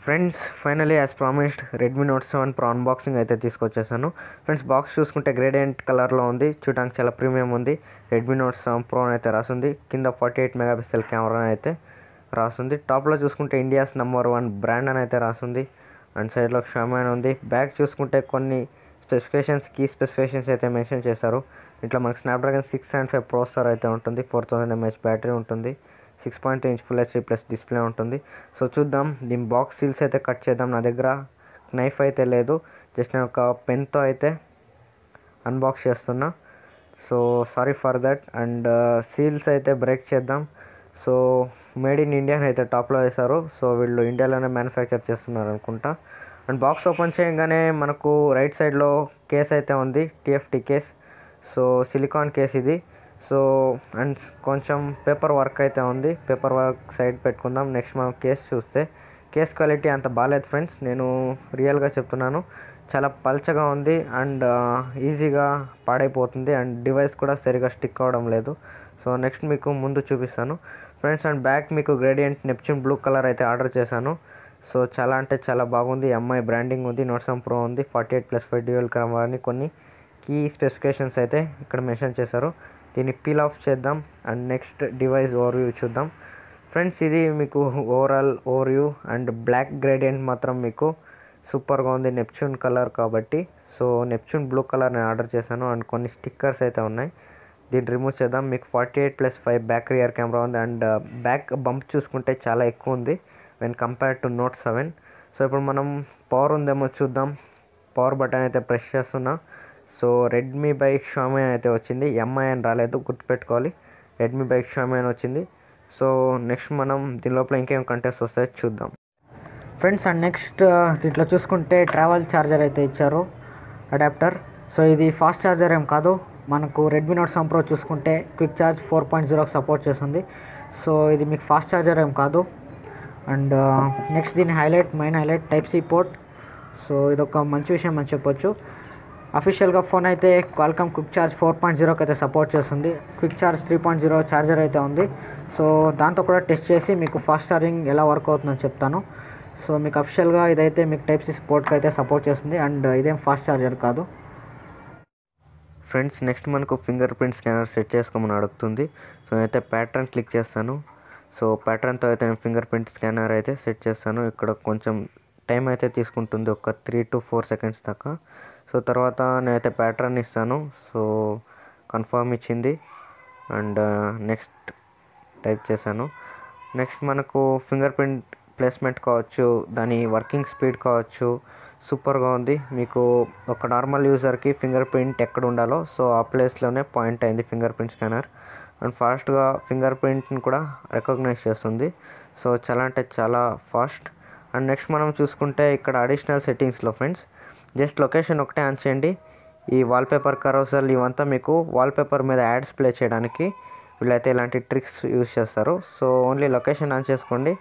Friends finally as promised Redmi note 7 pro unboxing అయితే తీసుకొచ్చేసాను. Friends box చూసుకుంటే gradient కలర్లో ఉంది, చూడడానికి చాలా ప్రీమియం ఉంది. రెడ్మీ నోట్ 7 ప్రో అయితే రాసింది, కింద 48 మెగాపిక్సెల్ కెమెరా అయితే రాసింది. టాప్లో చూసుకుంటే ఇండియాస్ #1 బ్రాండ్ అని అయితే రాసింది. అండ్ సైడ్లో షామీ అని ఉంది. బ్యాక్ చూసుకుంటే కొన్ని కీ స్పెసిఫికేషన్స్ అయితే మెన్షన్ చేశారు. ఇట్లా మనకి స్నాప్డ్రాగన్ 675 ప్రాసెసర్ అయితే ఉంటుంది, 4000 mAh బ్యాటరీ ఉంటుంది, 6.2 inch full HD plus display ఉంటుంది. సో చూద్దాం, దీని బాక్స్ సీల్స్ అయితే కట్ చేద్దాం. నా దగ్గర నైఫ్ అయితే లేదు, జస్ట్ నేను ఒక పెన్తో అయితే అన్బాక్స్ చేస్తున్నా. So sorry for that. And seals అయితే బ్రేక్ చేద్దాం. సో మేడ్ ఇన్ ఇండియా అయితే టాప్లో వేశారు. సో వీళ్ళు ఇండియాలోనే మ్యానుఫ్యాక్చర్ చేస్తున్నారు అనుకుంటా. అండ్ బాక్స్ ఓపెన్ చేయగానే మనకు రైట్ సైడ్లో కేస్ అయితే ఉంది, TFT case. So silicon case ఇది. సో అండ్ కొంచెం పేపర్ వర్క్ అయితే ఉంది, పేపర్ వర్క్ సైడ్ పెట్టుకుందాం. నెక్స్ట్ మనం కేస్ చూస్తే కేస్ క్వాలిటీ అంత బాగాలేదు ఫ్రెండ్స్, నేను రియల్గా చెప్తున్నాను. చాలా పల్చగా ఉంది అండ్ ఈజీగా పాడైపోతుంది. అండ్ డివైస్ కూడా సరిగా స్టిక్ అవ్వడం లేదు. సో నెక్స్ట్ మీకు ముందు చూపిస్తాను ఫ్రెండ్స్. అండ్ బ్యాక్ మీకు గ్రేడియంట్ నెప్చ్యూన్ బ్లూ కలర్ అయితే ఆర్డర్ చేశాను. సో చాలా అంటే చాలా బాగుంది. MI బ్రాండింగ్ ఉంది, నోట్ 7 ప్రో ఉంది, 48+5 డ్యూయల్ కెమెరా అని కొన్ని కీ స్పెసిఫికేషన్స్ అయితే ఇక్కడ మెన్షన్ చేశారు. దీన్ని పీల్ ఆఫ్ చేద్దాం అండ్ నెక్స్ట్ డివైస్ ఓవర్వ్యూ చూద్దాం ఫ్రెండ్స్. ఇది మీకు overall overview. And black gradient మాత్రం మీకు సూపర్గా ఉంది, నెప్చ్యూన్ కలర్ కాబట్టి. సో నెప్చ్యూన్ బ్లూ కలర్ నేను ఆర్డర్ చేశాను. అండ్ కొన్ని స్టిక్కర్స్ అయితే ఉన్నాయి, దీన్ని రిమూవ్ చేద్దాం. మీకు 48+5 బ్యాక్ రియర్ కెమెరా ఉంది. అండ్ బ్యాక్ బంప్ చూసుకుంటే చాలా ఎక్కువ ఉంది when compared to note 7. So ఇప్పుడు మనం పవర్ ఉందేమో చూద్దాం. పవర్ బటన్ అయితే ప్రెస్ చేస్తున్నా. సో రెడ్మీ బై షామీ అయితే వచ్చింది, MI అని రాలేదు, గుర్తుపెట్టుకోవాలి. రెడ్మీ బై షామీ అని వచ్చింది. సో నెక్స్ట్ మనం దీని లోపల ఇంకేం కంటెంట్స్ వస్తాయో చూద్దాం ఫ్రెండ్స్. అండ్ నెక్స్ట్ దీంట్లో చూసుకుంటే ట్రావెల్ ఛార్జర్ అయితే ఇచ్చారు, అడాప్టర్. సో ఇది ఫాస్ట్ ఛార్జర్ ఏం కాదు. మనకు రెడ్మీ నోట్ 7 ప్రో చూసుకుంటే క్విక్ ఛార్జ్ 4.0 సపోర్ట్ చేస్తుంది. సో ఇది మీకు ఫాస్ట్ ఛార్జర్ ఏం కాదు. అండ్ నెక్స్ట్ దీని మెయిన్ హైలైట్ టైప్-C పోర్ట్. సో ఇదొక మంచి విషయం అని చెప్పొచ్చు. అఫీషియల్గా ఫోన్ అయితే క్వాల్కామ్ క్విక్ ఛార్జ్ 4.0 అయితే సపోర్ట్ చేస్తుంది. క్విక్ ఛార్జ్ 3.0 ఛార్జర్ అయితే ఉంది. సో దాంతో కూడా టెస్ట్ చేసి మీకు ఫాస్ట్ ఛార్జింగ్ ఎలా వర్క్ అవుతుందని చెప్తాను. సో మీకు అఫీషియల్గా ఇదైతే మీకు టైప్-C పోర్ట్కి అయితే సపోర్ట్ చేస్తుంది. అండ్ ఇదేం ఫాస్ట్ ఛార్జర్ కాదు ఫ్రెండ్స్. నెక్స్ట్ మనకు ఫింగర్ ప్రింట్ స్కానర్ సెట్ చేసుకోమని అడుగుతుంది. సో నేనైతే ప్యాటర్న్ క్లిక్ చేస్తాను. సో ప్యాటర్న్తో అయితే నేను ఫింగర్ ప్రింట్ స్కానర్ అయితే సెట్ చేస్తాను. ఇక్కడ కొంచెం టైం అయితే తీసుకుంటుంది, ఒక 3 to 4 seconds దాకా. సో తర్వాత నేనైతే ప్యాటర్న్ ఇస్తాను. సో కన్ఫర్మ్ ఇచ్చింది అండ్ నెక్స్ట్ టైప్ చేశాను. నెక్స్ట్ మనకు ఫింగర్ ప్రింట్ ప్లేస్మెంట్ కావచ్చు, దాని వర్కింగ్ స్పీడ్ కావచ్చు, సూపర్గా ఉంది. మీకు ఒక నార్మల్ యూజర్కి ఫింగర్ ప్రింట్ ఎక్కడ ఉండాలో సో ఆ ప్లేస్లోనే పాయింట్ అయింది ఫింగర్ ప్రింట్ స్కానర్. అండ్ ఫాస్ట్గా ఫింగర్ ప్రింట్ని కూడా రికగ్నైజ్ చేస్తుంది. సో చాలా అంటే చాలా ఫాస్ట్. అండ్ నెక్స్ట్ మనం చూసుకుంటే ఇక్కడ అడిషనల్ సెట్టింగ్స్లో ఫ్రెండ్స్ జస్ట్ లొకేషన్ ఒకటే ఆన్ చేయండి. ఈ వాల్పేపర్ కరోసల్ ఇవంతా మీకు వాల్పేపర్ మీద యాడ్స్ ప్లే చేయడానికి వీళ్ళైతే ఇలాంటి ట్రిక్స్ యూజ్ చేస్తారు. సో ఓన్లీ లొకేషన్ ఆన్ చేసుకోండి,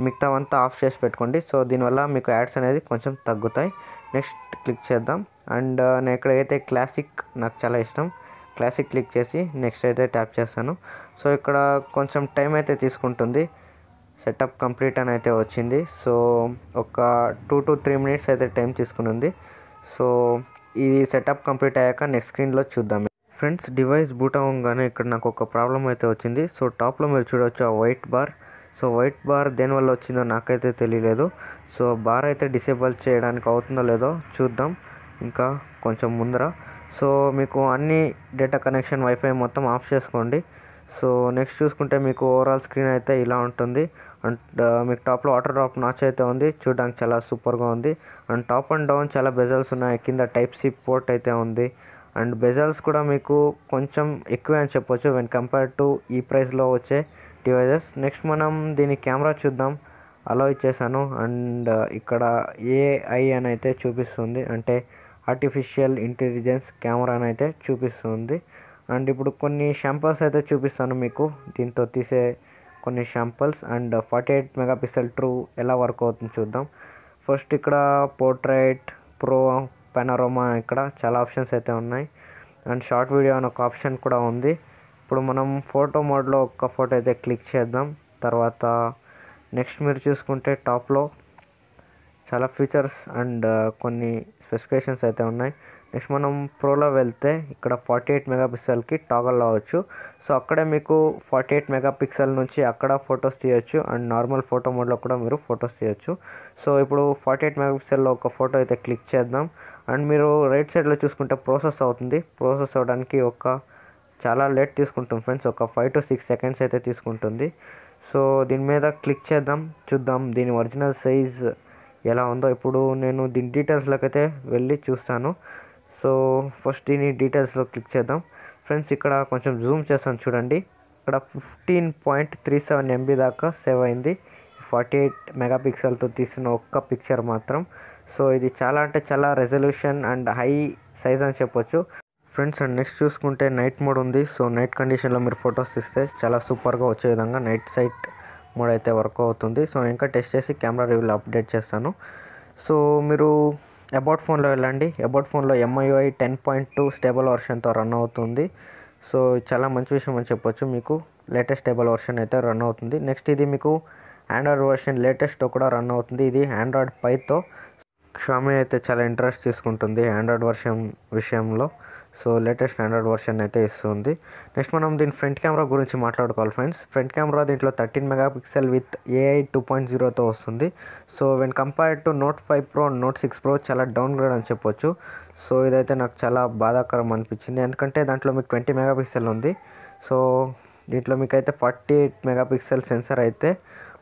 మిగతావంతా ఆఫ్ చేసి పెట్టుకోండి. సో దీనివల్ల మీకు యాడ్స్ అనేది కొంచెం తగ్గుతాయి. నెక్స్ట్ క్లిక్ చేద్దాం. అండ్ నేను ఇక్కడైతే క్లాసిక్ నాకు చాలా ఇష్టం, క్లాసిక్ క్లిక్ చేసి నెక్స్ట్ అయితే ట్యాప్ చేస్తాను. సో ఇక్కడ కొంచెం టైం అయితే తీసుకుంటుంది. సెటప్ కంప్లీట్ అని అయితే వచ్చింది. సో ఒక 2 to 3 minutes అయితే టైం తీసుకునింది. సో ఇది సెటప్ కంప్లీట్ అయ్యాక నెక్స్ట్ స్క్రీన్లో చూద్దాం ఫ్రెండ్స్. డివైస్ బూట్ అవ్వగానే ఇక్కడ నాకు ఒక ప్రాబ్లం అయితే వచ్చింది. సో టాప్లో మీరు చూడవచ్చు ఆ white bar. So white bar దేనివల్ల వచ్చిందో నాకైతే తెలియలేదు. సో బార్ అయితే డిసేబుల్ చేయడానికి అవుతుందో లేదో చూద్దాం ఇంకా కొంచెం ముందర. సో మీకు అన్ని డేటా కనెక్షన్ వైఫై మొత్తం ఆఫ్ చేసుకోండి. సో నెక్స్ట్ చూసుకుంటే మీకు ఓవరాల్ స్క్రీన్ అయితే ఇలా ఉంటుంది. అండ్ మీకు టాప్లో వాటర్ డ్రాప్ నాచ్ అయితే ఉంది, చూడడానికి చాలా సూపర్గా ఉంది. అండ్ టాప్ అండ్ డౌన్ చాలా బెజల్స్ ఉన్నాయి, కింద టైప్-C పోర్ట్ అయితే ఉంది. అండ్ బెజల్స్ కూడా మీకు కొంచెం ఎక్కువే అని చెప్పొచ్చు వెన్ కంపేర్డ్ టు ఈ ప్రైస్లో వచ్చే డివైజెస్. నెక్స్ట్ మనం దీని కెమెరా చూద్దాం. అలో ఇచ్చేసాను. అండ్ ఇక్కడ AI అని అయితే చూపిస్తుంది, అంటే ఆర్టిఫిషియల్ ఇంటెలిజెన్స్ కెమెరా అని అయితే చూపిస్తుంది. అండ్ ఇప్పుడు కొన్ని శాంపుల్స్ అయితే చూపిస్తాను మీకు, దీంతో తీసే కొన్ని శాంపుల్స్. అండ్ 48 మెగాపిక్సెల్ ట్రూ ఎలా వర్క్ అవుతుంది చూద్దాం. ఫస్ట్ ఇక్కడ పోర్ట్రైట్, ప్రో, పెనోరమా, ఇక్కడ చాలా ఆప్షన్స్ అయితే ఉన్నాయి. అండ్ షార్ట్ వీడియో అని ఒక ఆప్షన్ కూడా ఉంది. ఇప్పుడు మనం ఫోటో మోడ్లో ఒక ఫోటో అయితే క్లిక్ చేద్దాం. తర్వాత నెక్స్ట్ మీరు చూసుకుంటే టాప్లో చాలా ఫీచర్స్ అండ్ కొన్ని స్పెసిఫికేషన్స్ అయితే ఉన్నాయి. నెక్స్ట్ మనం ప్రోలో వెళ్తే ఇక్కడ 48 మెగాపిక్సెల్కి టాగల్ అవ్వచ్చు. సో అక్కడే మీకు 48 మెగాపిక్సెల్ నుంచి అక్కడ ఫొటోస్ తీయొచ్చు అండ్ నార్మల్ ఫోటో మోడ్లో కూడా మీరు ఫొటోస్ తీయొచ్చు. సో ఇప్పుడు 48 మెగాపిక్సెల్లో ఒక ఫోటో అయితే క్లిక్ చేద్దాం. అండ్ మీరు రైట్ సైడ్లో చూసుకుంటే ప్రాసెస్ అవుతుంది. ప్రాసెస్ అవ్వడానికి చాలా లేట్ తీసుకుంటుంది ఫ్రెండ్స్. ఒక 5 to 6 సెకండ్స్ అయితే తీసుకుంటుంది. సో దీని మీద క్లిక్ చేద్దాం, చూద్దాం దీని ఒరిజినల్ సైజ్ ఎలా ఉందో. ఇప్పుడు నేను దీని డీటెయిల్స్లోకి అయితే వెళ్ళి చూస్తాను. సో ఫస్ట్ దీని డీటెయిల్స్లో క్లిక్ చేద్దాం ఫ్రెండ్స్. ఇక్కడ కొంచెం జూమ్ చేస్తాను చూడండి. ఇక్కడ 15.37 MB దాకా సేవ్ అయింది 48 మెగాపిక్సెల్తో తీసిన ఒక్క పిక్చర్ మాత్రం. సో ఇది చాలా అంటే చాలా రెజల్యూషన్ అండ్ హై సైజ్ అని చెప్పొచ్చు ఫ్రెండ్స్. అండ్ నెక్స్ట్ చూసుకుంటే నైట్ మోడ్ ఉంది. సో నైట్ కండిషన్లో మీరు ఫొటోస్ తీస్తే చాలా సూపర్గా వచ్చే విధంగా నైట్ సైట్ మోడ్ అయితే వర్క్ అవుతుంది. సో నేను ఇంకా టెస్ట్ చేసి కెమెరా రివ్యూలో అప్డేట్ చేస్తాను. సో మీరు అబౌట్ ఫోన్లో వెళ్ళండి. అబౌట్ ఫోన్లో MIUI 10.2 స్టేబుల్ వర్షన్తో రన్ అవుతుంది. సో చాలా మంచి విషయం అని చెప్పొచ్చు. మీకు లేటెస్ట్ స్టేబుల్ వర్షన్ అయితే రన్ అవుతుంది. నెక్స్ట్ ఇది మీకు ఆండ్రాయిడ్ వర్షన్ లేటెస్ట్తో కూడా రన్ అవుతుంది. ఇది ఆండ్రాయిడ్ పైతో. షామీ అయితే చాలా ఇంట్రెస్ట్ తీసుకుంటుంది ఆండ్రాయిడ్ వర్షన్ విషయంలో. సో లేటెస్ట్ ఆండ్రాయిడ్ వర్షన్ అయితే ఇస్తుంది. నెక్స్ట్ మనం దీని ఫ్రంట్ కెమెరా గురించి మాట్లాడుకోవాలి ఫ్రెండ్స్. ఫ్రంట్ కెమెరా దీంట్లో 13 మెగాపిక్సెల్ విత్ AI 2.0తో వస్తుంది. So when compared to Note 5 Pro and Note 6 Pro చాలా డౌన్ గ్రేడ్ అని చెప్పొచ్చు. సో ఇదైతే నాకు చాలా బాధాకరం అనిపించింది. ఎందుకంటే దాంట్లో మీకు 20 మెగాపిక్సెల్ ఉంది. సో దీంట్లో మీకు అయితే 48 మెగాపిక్సెల్ సెన్సర్ అయితే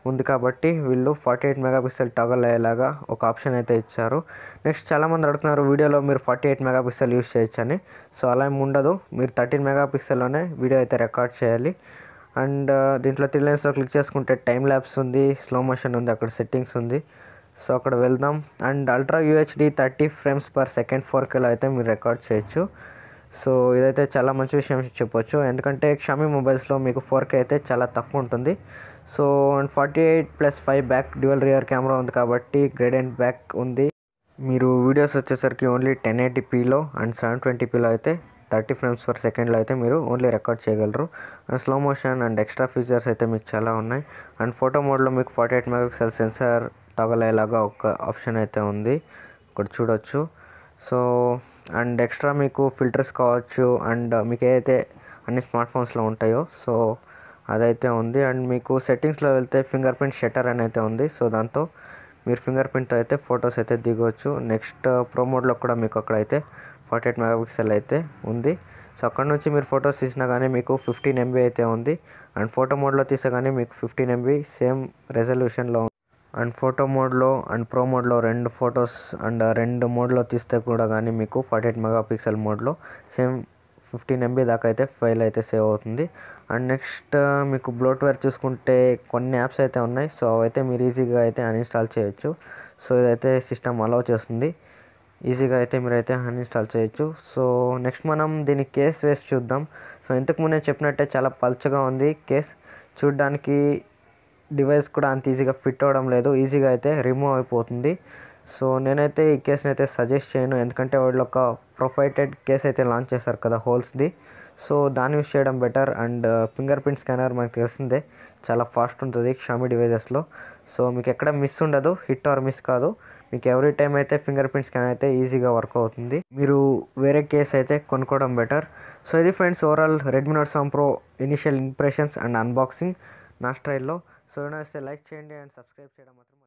ఉంది కాబట్టి వీళ్ళు 48 మెగాపిక్సెల్ టాగల్ అయ్యేలాగా ఒక ఆప్షన్ అయితే ఇచ్చారు. నెక్స్ట్ చాలామంది అడుగుతున్నారు వీడియోలో మీరు 48 మెగాపిక్సెల్ యూస్ చేయొచ్చని. సో అలా ఏమి ఉండదు. మీరు 13 మెగాపిక్సెల్లోనే వీడియో అయితే రికార్డ్ చేయాలి. అండ్ దీంట్లో 3 లైన్స్లో క్లిక్ చేసుకుంటే టైం ల్యాప్స్ ఉంది, స్లో మోషన్ ఉంది, అక్కడ సెట్టింగ్స్ ఉంది. సో అక్కడ వెళ్దాం. And ultra UHD 30 frames per second 4Kలో అయితే మీరు రికార్డ్ చేయొచ్చు. సో ఇదైతే చాలా మంచి విషయం చెప్పొచ్చు. ఎందుకంటే షామీ మొబైల్స్లో మీకు 4K అయితే చాలా తక్కువ ఉంటుంది. So and 48+5 back dual rear camera ఉంది కాబట్టి గ్రేడియంట్ బ్యాక్ ఉంది. మీరు వీడియోస్ వచ్చేసరికి ఓన్లీ 1080pలో అండ్ 720pలో అయితే 30 frames per secondలో అయితే మీరు ఓన్లీ రికార్డ్ చేయగలరు. And slow motion and extra features అయితే మీకు చాలా ఉన్నాయి. అండ్ ఫోటో మోడ్లో మీకు 48 మెగాపిక్సెల్ సెన్సార్ టాగల్ అయ్యేలాగా ఒక ఆప్షన్ అయితే ఉంది, ఇక్కడ చూడొచ్చు. సో అండ్ ఎక్స్ట్రా మీకు ఫిల్టర్స్ కావచ్చు అండ్ మీకు ఏదైతే అన్ని స్మార్ట్ ఫోన్స్లో ఉంటాయో సో అదైతే ఉంది. అండ్ మీకు సెట్టింగ్స్లో వెళ్తే ఫింగర్ ప్రింట్ షట్టర్ అని అయితే ఉంది. సో దాంతో మీరు ఫింగర్ ప్రింట్తో అయితే ఫొటోస్ అయితే దిగవచ్చు. నెక్స్ట్ ప్రో మోడ్లో కూడా మీకు అక్కడైతే 48 మెగాపిక్సెల్ అయితే ఉంది. సో అక్కడ నుంచి మీరు ఫొటోస్ తీసినా కానీ మీకు 15 MB అయితే ఉంది. అండ్ ఫోటో మోడ్లో తీసా కానీ మీకు 15 MB సేమ్ రెజల్యూషన్లో ఉంది. అండ్ ఫోటో మోడ్లో అండ్ ప్రో మోడ్లో 2 ఫొటోస్ అండ్ 2 మోడ్లో తీస్తే కూడా కానీ మీకు 48 మెగాపిక్సెల్ మోడ్లో సేమ్ 15 MB దాకా అయితే ఫైల్ అయితే సేవ్ అవుతుంది. అండ్ నెక్స్ట్ మీకు బ్లోట్వేర్ చూసుకుంటే కొన్ని యాప్స్ అయితే ఉన్నాయి. సో అవైతే మీరు ఈజీగా అయితే అన్ఇన్స్టాల్ చేయొచ్చు. సో ఇదైతే సిస్టమ్ అలౌ చేస్తుంది, ఈజీగా అయితే మీరైతే అన్ఇన్స్టాల్ చేయొచ్చు. సో నెక్స్ట్ మనం దీని కేస్ వేసి చూద్దాం. సో ఇంతకుముందే చెప్పినట్టే చాలా పల్చగా ఉంది కేస్. చూడడానికి డివైస్ కూడా అంత ఈజీగా ఫిట్ అవ్వడం లేదు, ఈజీగా అయితే రిమూవ్ అయిపోతుంది. సో నేనైతే ఈ కేస్ని అయితే సజెస్ట్ చేయను. ఎందుకంటే వాళ్ళు ఒక ప్రొఫైటెడ్ కేస్ అయితే లాంచ్ చేశారు కదా హోల్స్ది. సో దాన్ని యూస్ చేయడం better. And finger print scanner మనకు తెలిసిందే చాలా ఫాస్ట్ ఉంటుంది షామీ డివైజెస్లో. సో మీకు ఎక్కడ మిస్ ఉండదు, హిట్ ఆర్ మిస్ కాదు. మీకు ఎవ్రీ టైం అయితే ఫింగర్ ప్రింట్ స్కాన్ అయితే ఈజీగా వర్క్ అవుతుంది. మీరు వేరే కేస్ అయితే కొనుక్కోవడం బెటర్. సో ఇది friends overall Redmi note 7 Pro initial impressions and unboxing నా స్టైల్లో. సో లైక్ చేయండి అండ్ సబ్స్క్రైబ్ చేయడం మాత్రం